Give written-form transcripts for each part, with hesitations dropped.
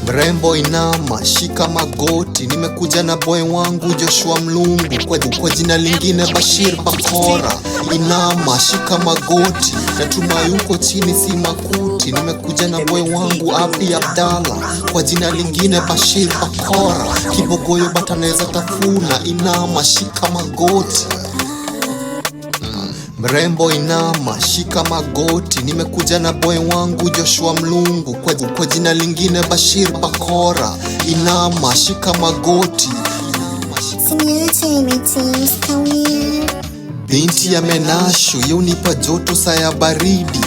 Mrembo inama, shika magoti, nimekuja na boy wangu Joshua Mlungu, kwa jina lingine Bashir Bakora. Inama, shika magoti, natuma yuko chini si makuti, nimekuja na boy wangu Abdi Abdalla, kwa jina lingine Bashir Bakora. Kibogoyo bataneza tafuna, inama, shika magoti. Mrembo inama, shika magoti, nimekuja na boy wangu Joshua Mlungu, kwa jina lingine Bashir Bakora. Inama, shika magoti. Binti ya menashu, yunipa joto saya baridi,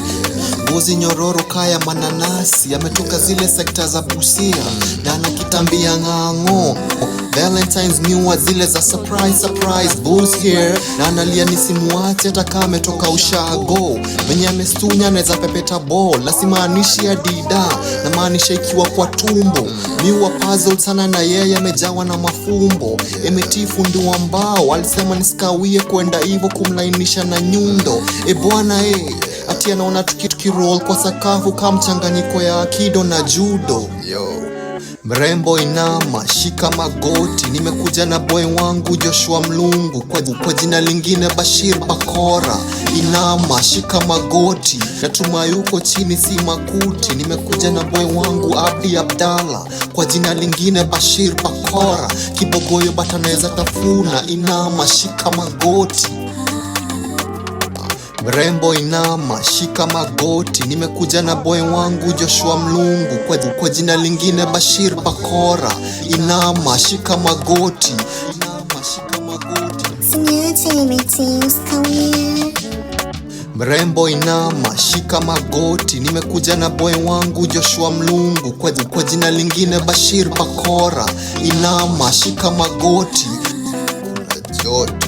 ngozi nyororo kaya mananasi, ametoka zile sekta za Busia na anakitambia ng'ang'o. Valentine's miwa zile za surprise bulls here, na analia nisimuache hata kama ametoka ushago. Mwenye amestunya anaweza pepeta ball, lasimaanishi adida na maanisha ikiwa kwa tumbo. Miwa puzzle sana na yeye amejawa na mafumbo, emetifu ndio ambao alisema nisikawie kwenda hivyo kumlainisha na nyundo. Bwana ati anaona tukiroll kwa sakafu kama mchanganyiko ya akido na judo. Mrembo inama, shika magoti, nimekuja na boy wangu Joshua Mlungu, kwa jina lingine Bashir Bakora. Inama, shika magoti, natuma yuko chini si makuti, nimekuja na boy wangu Abdi Abdalla, kwa jina lingine Bashir Bakora. Kibogoyo bataneza tafuna, inama, shika magoti. Mrembo inama, shika magoti, nimekuja na boy wangu Joshua Mlungu, kwa jina lingine Bashir Bakora. Inama, shika magoti. Inama, shika magoti. Mrembo inama, shika magoti, nimekuja na boy wangu Joshua Mlungu, kwa jina lingine Bashir Bakora. Inama, shika magoti. Joto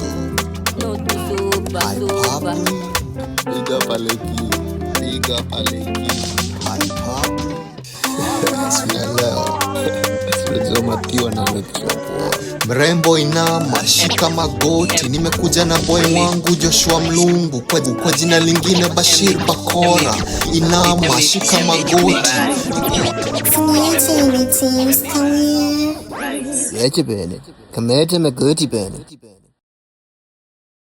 Big up Aleki, big up Aleki. Mrembo inama, shika magoti, nimekuja na boy wangu Joshua Mlungu, kwa jina lingine Bashir Bakora. Inama, shika magoti. Yeche bene, kamete magoti bene.